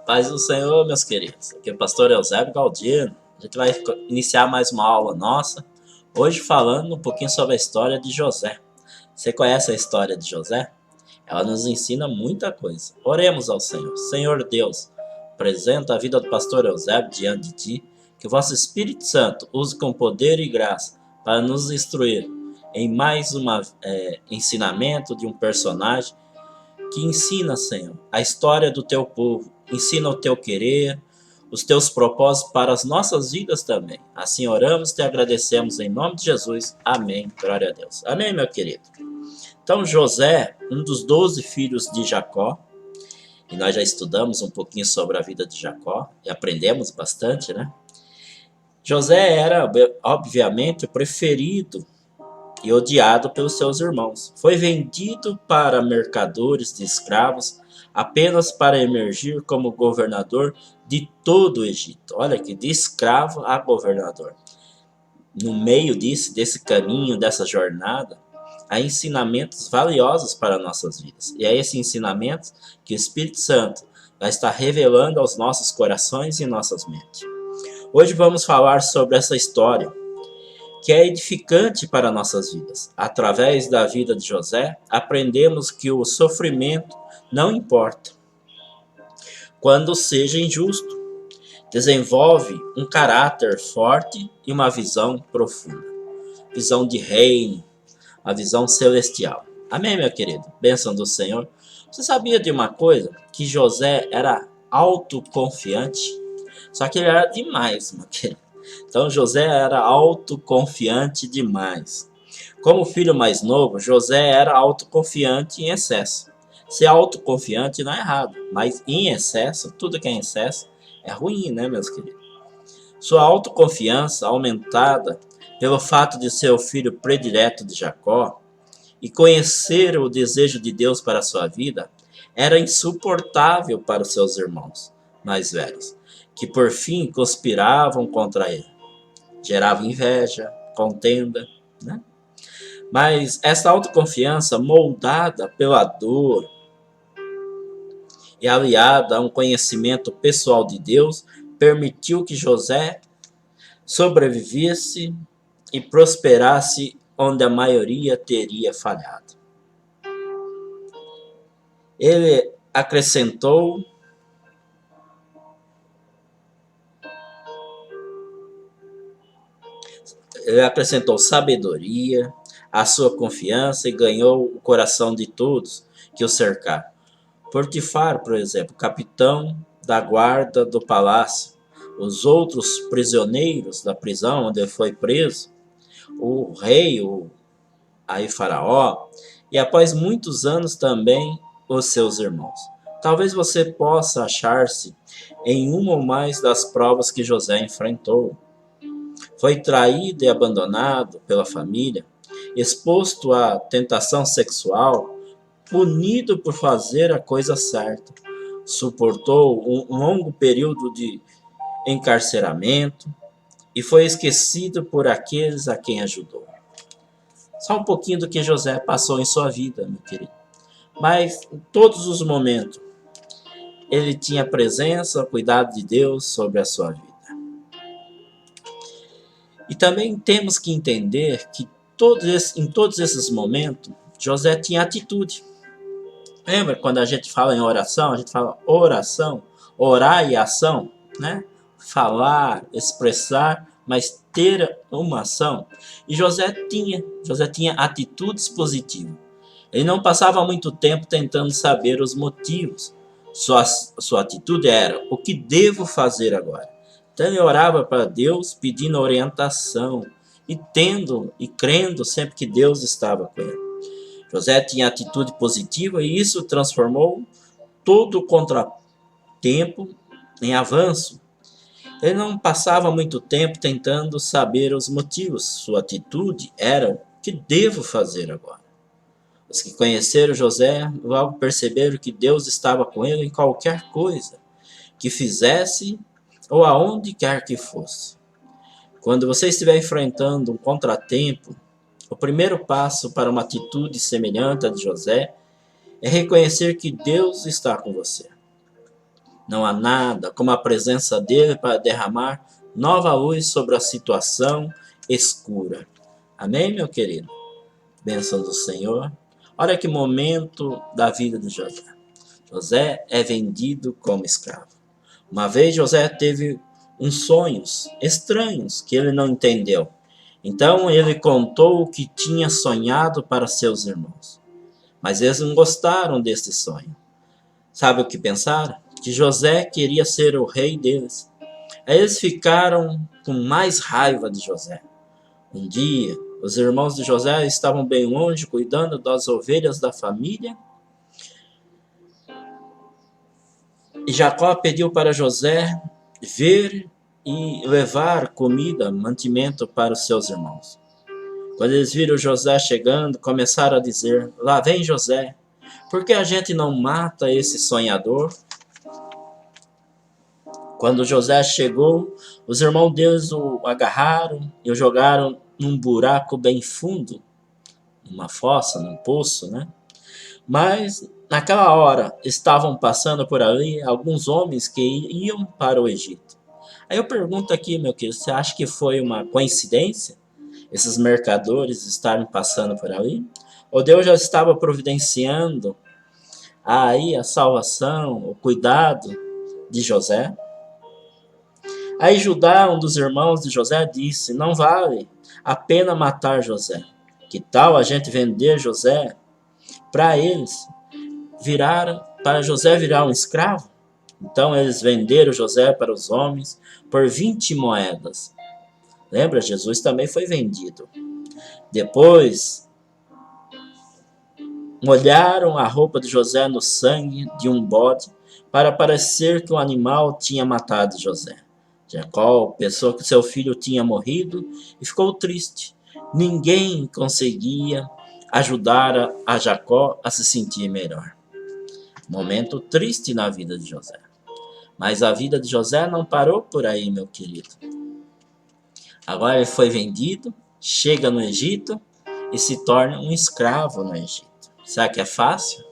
Paz do Senhor, meus queridos. Aqui é o pastor Eusébio Galdino. A gente vai iniciar mais uma aula nossa. Hoje falando um pouquinho sobre a história de José. Você conhece a história de José? Ela nos ensina muita coisa. Oremos ao Senhor. Senhor Deus, apresenta a vida do pastor Eusébio diante de ti. Que o vosso Espírito Santo use com poder e graça para nos instruir em mais um ensinamento de um personagem que ensina, Senhor, a história do teu povo, ensina o teu querer, os teus propósitos para as nossas vidas também. Assim oramos e te agradecemos em nome de Jesus. Amém. Glória a Deus. Amém, meu querido. Então, José, um dos 12 filhos de Jacó, e nós já estudamos um pouquinho sobre a vida de Jacó, e aprendemos bastante, né? José era, obviamente, o preferido e odiado pelos seus irmãos. Foi vendido para mercadores de escravos apenas para emergir como governador de todo o Egito. Olha aqui, de escravo a governador. No meio desse caminho, dessa jornada, há ensinamentos valiosos para nossas vidas. E é esse ensinamento que o Espírito Santo vai estar revelando aos nossos corações e nossas mentes. Hoje vamos falar sobre essa história que é edificante para nossas vidas. Através da vida de José, aprendemos que o sofrimento não importa. Quando seja injusto, desenvolve um caráter forte e uma visão profunda. Visão de reino, a visão celestial. Amém, meu querido? Bênção do Senhor. Você sabia de uma coisa? Que José era autoconfiante? Só que ele era demais, meu querido. Então José era autoconfiante demais. Como filho mais novo, José era autoconfiante em excesso. Ser autoconfiante não é errado, mas em excesso, tudo que é em excesso é ruim, né, meus queridos? Sua autoconfiança, aumentada pelo fato de ser o filho predileto de Jacó e conhecer o desejo de Deus para a sua vida, era insuportável para os seus irmãos mais velhos, que por fim conspiravam contra ele. Gerava inveja, contenda, né? Mas essa autoconfiança, moldada pela dor e aliada a um conhecimento pessoal de Deus, permitiu que José sobrevivesse e prosperasse onde a maioria teria falhado. Ele acrescentou sabedoria à sua confiança e ganhou o coração de todos que o cercaram. Potifar, por exemplo, capitão da guarda do palácio, os outros prisioneiros da prisão onde ele foi preso, o rei, aí Faraó, e após muitos anos também os seus irmãos. Talvez você possa achar-se em uma ou mais das provas que José enfrentou. Foi traído e abandonado pela família, exposto à tentação sexual, punido por fazer a coisa certa, suportou um longo período de encarceramento e foi esquecido por aqueles a quem ajudou. Só um pouquinho do que José passou em sua vida, meu querido. Mas em todos os momentos, ele tinha presença, cuidado de Deus sobre a sua vida. E também temos que entender que em todos esses momentos, José tinha atitude. Lembra quando a gente fala em oração, a gente fala oração, orar e ação, né? Falar, expressar, mas ter uma ação. E José tinha atitudes positivas. Ele não passava muito tempo tentando saber os motivos. Sua atitude era: o que devo fazer agora? Então ele orava para Deus pedindo orientação e crendo sempre que Deus estava com ele. José tinha atitude positiva e isso transformou todo o contratempo em avanço. Ele não passava muito tempo tentando saber os motivos. Sua atitude era: o que devo fazer agora? Os que conheceram José logo perceberam que Deus estava com ele em qualquer coisa que fizesse ou aonde quer que fosse. Quando você estiver enfrentando um contratempo, o primeiro passo para uma atitude semelhante à de José é reconhecer que Deus está com você. Não há nada como a presença dele para derramar nova luz sobre a situação escura. Amém, meu querido? Bênção do Senhor. Olha que momento da vida de José. José é vendido como escravo. Uma vez José teve uns sonhos estranhos que ele não entendeu. Então ele contou o que tinha sonhado para seus irmãos. Mas eles não gostaram desse sonho. Sabe o que pensaram? Que José queria ser o rei deles. Aí eles ficaram com mais raiva de José. Um dia, os irmãos de José estavam bem longe, cuidando das ovelhas da família. E Jacó pediu para José ver e levar comida, mantimento para os seus irmãos. Quando eles viram José chegando, começaram a dizer: lá vem José, por que a gente não mata esse sonhador? Quando José chegou, os irmãos deles o agarraram e o jogaram num buraco bem fundo, numa fossa, num poço, né? Mas naquela hora estavam passando por ali alguns homens que iam para o Egito. Aí eu pergunto aqui, meu querido, você acha que foi uma coincidência esses mercadores estarem passando por ali? Ou Deus já estava providenciando aí a salvação, o cuidado de José? Aí Judá, um dos irmãos de José, disse: não vale a pena matar José. Que tal a gente vender José para eles? Para José virar um escravo? Então eles venderam José para os homens por 20 moedas. Lembra? Jesus também foi vendido. Depois, molharam a roupa de José no sangue de um bode para parecer que o animal tinha matado José. Jacó pensou que seu filho tinha morrido e ficou triste. Ninguém conseguia ajudar a Jacó a se sentir melhor. Momento triste na vida de José. Mas a vida de José não parou por aí, meu querido. Agora ele foi vendido, chega no Egito e se torna um escravo no Egito. Será que é fácil?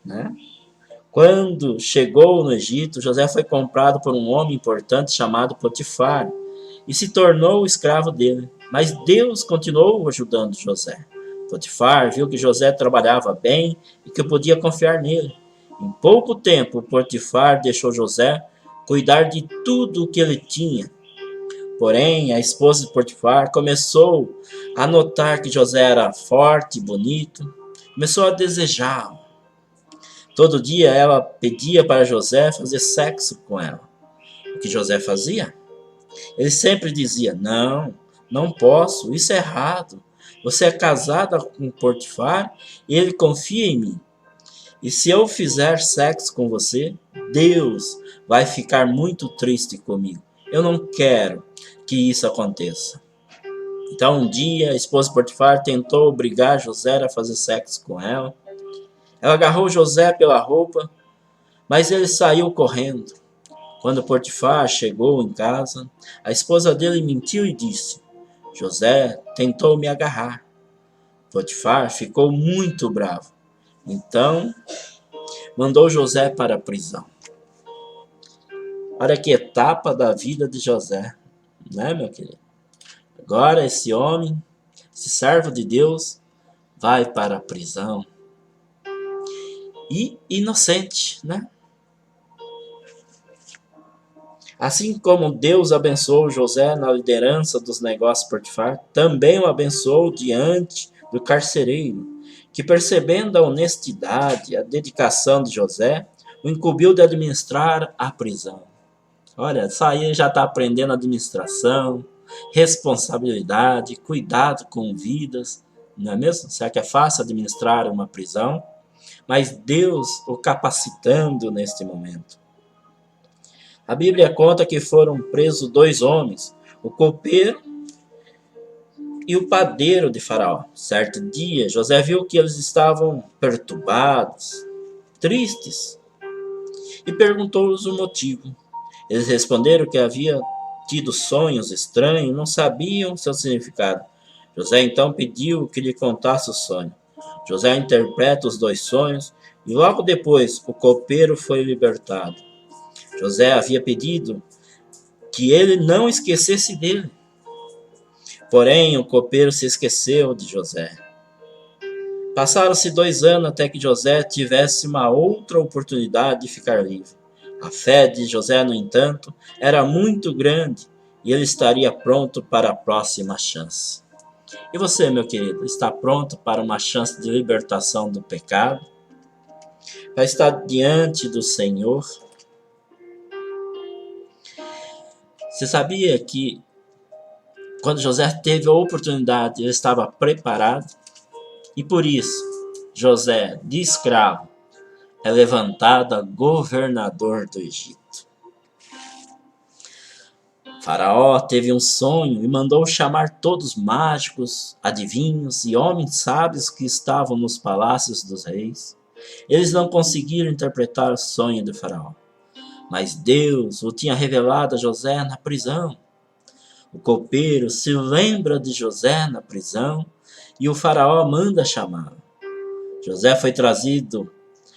Né? Quando chegou no Egito, José foi comprado por um homem importante chamado Potifar e se tornou o escravo dele. Mas Deus continuou ajudando José. Potifar viu que José trabalhava bem e que podia confiar nele. Em pouco tempo, Potifar deixou José cuidar de tudo o que ele tinha. Porém, a esposa de Potifar começou a notar que José era forte e bonito, começou a desejá-lo. Todo dia ela pedia para José fazer sexo com ela. O que José fazia? Ele sempre dizia: não, não posso, isso é errado. Você é casada com Potifar e ele confia em mim. E se eu fizer sexo com você, Deus vai ficar muito triste comigo. Eu não quero que isso aconteça. Então um dia a esposa de Potifar tentou obrigar José a fazer sexo com ela. Ela agarrou José pela roupa, mas ele saiu correndo. Quando Potifar chegou em casa, a esposa dele mentiu e disse: José tentou me agarrar. Potifar ficou muito bravo. Então, mandou José para a prisão. Olha que etapa da vida de José, né, meu querido? Agora esse homem, esse servo de Deus, vai para a prisão. E inocente, né? Assim como Deus abençoou José na liderança dos negócios de Potifar, também o abençoou diante do carcereiro, que percebendo a honestidade, a dedicação de José, o incumbiu de administrar a prisão. Olha, isso aí já está aprendendo administração, responsabilidade, cuidado com vidas, não é mesmo? Será que é fácil administrar uma prisão? Mas Deus o capacitando neste momento. A Bíblia conta que foram presos 2 homens, o copeiro e o padeiro de Faraó. Certo dia, José viu que eles estavam perturbados, tristes, e perguntou-lhes o motivo. Eles responderam que havia tido sonhos estranhos e não sabiam seu significado. José então pediu que lhe contasse o sonho. José interpreta os 2 sonhos e logo depois o copeiro foi libertado. José havia pedido que ele não esquecesse dele. Porém, o copeiro se esqueceu de José. Passaram-se 2 anos até que José tivesse uma outra oportunidade de ficar livre. A fé de José, no entanto, era muito grande e ele estaria pronto para a próxima chance. E você, meu querido, está pronto para uma chance de libertação do pecado? Para estar diante do Senhor? Você sabia que quando José teve a oportunidade, ele estava preparado? E por isso, José, de escravo, é levantado a governador do Egito. Faraó teve um sonho e mandou chamar todos os mágicos, adivinhos e homens sábios que estavam nos palácios dos reis. Eles não conseguiram interpretar o sonho de Faraó, mas Deus o tinha revelado a José na prisão. O copeiro se lembra de José na prisão e o Faraó manda chamá-lo. José foi trazido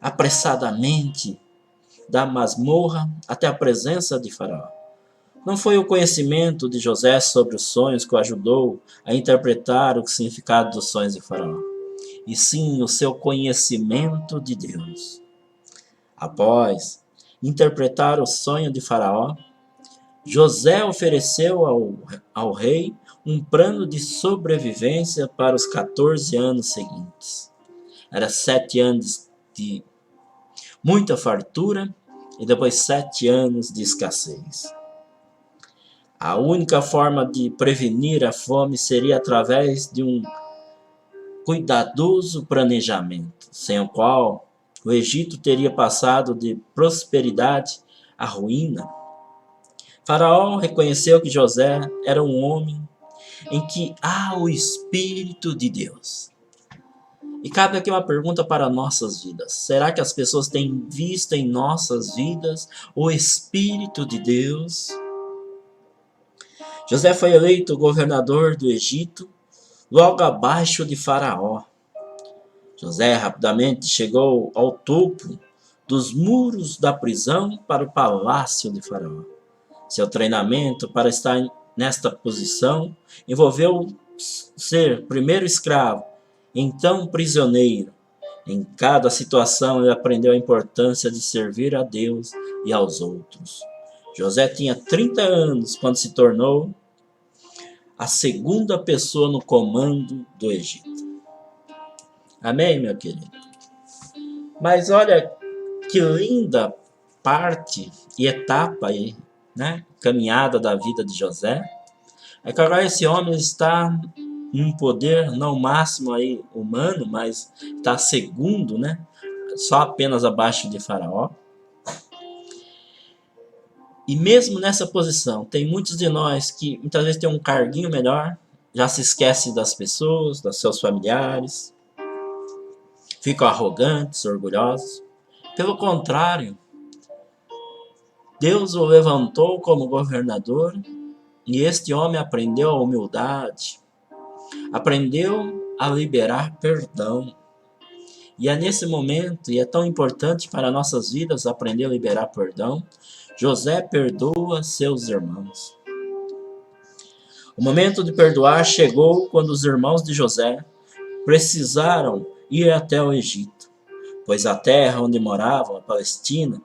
apressadamente da masmorra até a presença de Faraó. Não foi o conhecimento de José sobre os sonhos que o ajudou a interpretar o significado dos sonhos de Faraó, e sim o seu conhecimento de Deus. Após interpretar o sonho de Faraó, José ofereceu ao rei um plano de sobrevivência para os 14 anos seguintes. Era 7 anos de muita fartura e depois 7 anos de escassez. A única forma de prevenir a fome seria através de um cuidadoso planejamento, sem o qual o Egito teria passado de prosperidade à ruína. Faraó reconheceu que José era um homem em que há o Espírito de Deus. E cabe aqui uma pergunta para nossas vidas. Será que as pessoas têm visto em nossas vidas o Espírito de Deus? José foi eleito governador do Egito, logo abaixo de Faraó. José rapidamente chegou ao topo dos muros da prisão para o palácio de Faraó. Seu treinamento para estar nesta posição envolveu ser primeiro escravo, então prisioneiro. Em cada situação ele aprendeu a importância de servir a Deus e aos outros. José tinha 30 anos quando se tornou a segunda pessoa no comando do Egito. Amém, meu querido? Mas olha que linda parte e etapa aí, né? Caminhada da vida de José. É que agora esse homem está em um poder não máximo aí humano, mas está segundo, né? Só apenas abaixo de Faraó. E mesmo nessa posição, tem muitos de nós que muitas vezes tem um carguinho melhor, já se esquece das pessoas, dos seus familiares, ficam arrogantes, orgulhosos. Pelo contrário, Deus o levantou como governador e este homem aprendeu a humildade, aprendeu a liberar perdão. E é nesse momento, e é tão importante para nossas vidas aprender a liberar perdão, José perdoa seus irmãos. O momento de perdoar chegou quando os irmãos de José precisaram ir até o Egito, pois a terra onde moravam, a Palestina,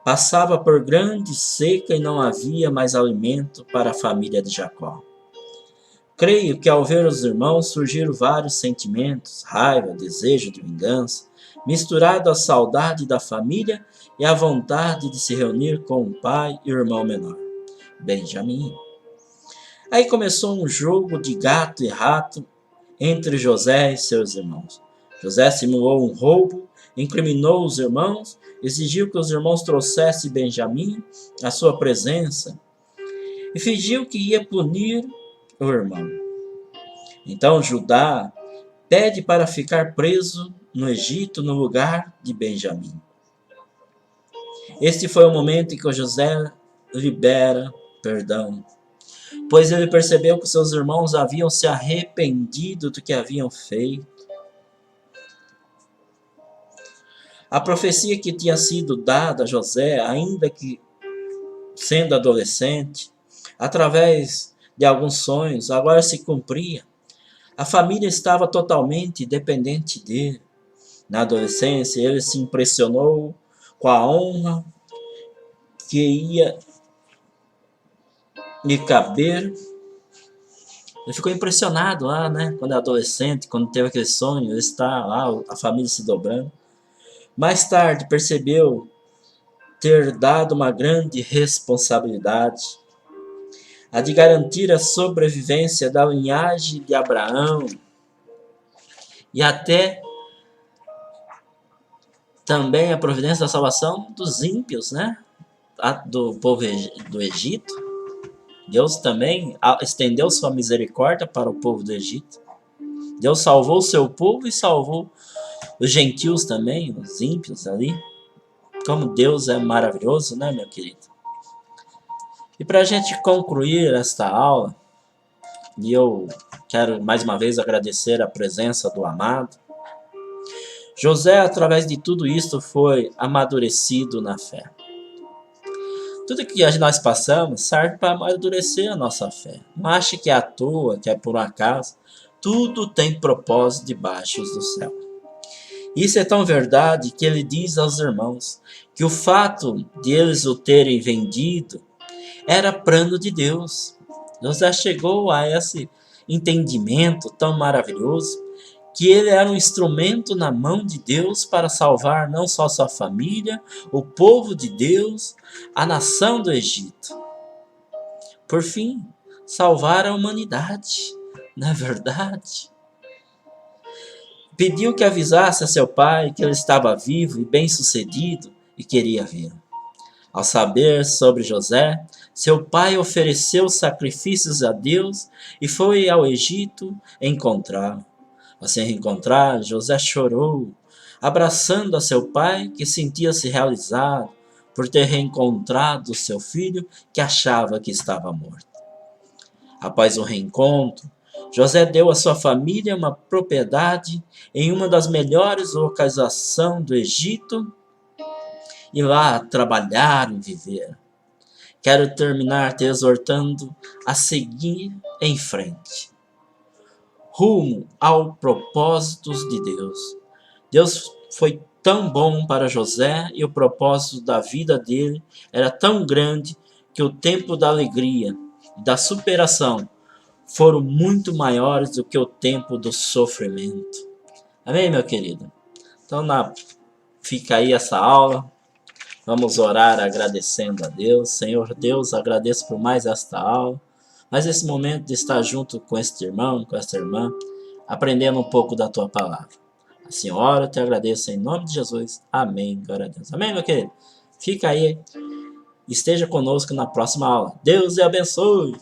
passava por grande seca e não havia mais alimento para a família de Jacó. Creio que ao ver os irmãos surgiram vários sentimentos, raiva, desejo de vingança, misturado à saudade da família e à vontade de se reunir com o pai e o irmão menor, Benjamim. Aí começou um jogo de gato e rato entre José e seus irmãos. José simulou um roubo, incriminou os irmãos, exigiu que os irmãos trouxessem Benjamim à sua presença e fingiu que ia punir o irmão. Então Judá pede para ficar preso no Egito no lugar de Benjamim. Este foi o momento em que José libera perdão, pois ele percebeu que seus irmãos haviam se arrependido do que haviam feito. A profecia que tinha sido dada a José, ainda que sendo adolescente, através de alguns sonhos, agora se cumpria. A família estava totalmente dependente dele. Na adolescência, ele se impressionou com a honra que ia lhe caber. Ele ficou impressionado lá, né? Quando é adolescente, quando teve aquele sonho, ele está lá, a família se dobrando. Mais tarde, percebeu ter dado uma grande responsabilidade, a de garantir a sobrevivência da linhagem de Abraão e até também a providência da salvação dos ímpios, né? Do povo do Egito. Deus também estendeu sua misericórdia para o povo do Egito. Deus salvou o seu povo e salvou os gentios também, os ímpios ali. Como Deus é maravilhoso, né, meu querido? E para a gente concluir esta aula, e eu quero mais uma vez agradecer a presença do amado, José, através de tudo isso, foi amadurecido na fé. Tudo que nós passamos serve para amadurecer a nossa fé. Não ache que é à toa, que é por um acaso. Tudo tem propósito debaixo do céu. Isso é tão verdade que ele diz aos irmãos que o fato de eles o terem vendido era plano de Deus. José chegou a esse entendimento tão maravilhoso que ele era um instrumento na mão de Deus para salvar não só sua família, o povo de Deus, a nação do Egito. Por fim, salvar a humanidade, não é verdade? Pediu que avisasse a seu pai que ele estava vivo e bem-sucedido e queria vê-lo. Ao saber sobre José, seu pai ofereceu sacrifícios a Deus e foi ao Egito encontrá-lo. Ao se reencontrar, José chorou, abraçando a seu pai, que sentia-se realizado por ter reencontrado seu filho, que achava que estava morto. Após o reencontro, José deu à sua família uma propriedade em uma das melhores localizações do Egito e lá trabalhar e viver. Quero terminar te exortando a seguir em frente, rumo ao propósitos de Deus. Deus foi tão bom para José e o propósito da vida dele era tão grande que o tempo da alegria e da superação foram muito maiores do que o tempo do sofrimento. Amém, meu querido? Então, fica aí essa aula. Vamos orar agradecendo a Deus. Senhor Deus, agradeço por mais esta aula, mais esse momento de estar junto com este irmão, com esta irmã, aprendendo um pouco da tua palavra. Assim, oro, te agradeço em nome de Jesus. Amém. Glória a Deus. Amém, meu querido? Fica aí. Esteja conosco na próxima aula. Deus te abençoe.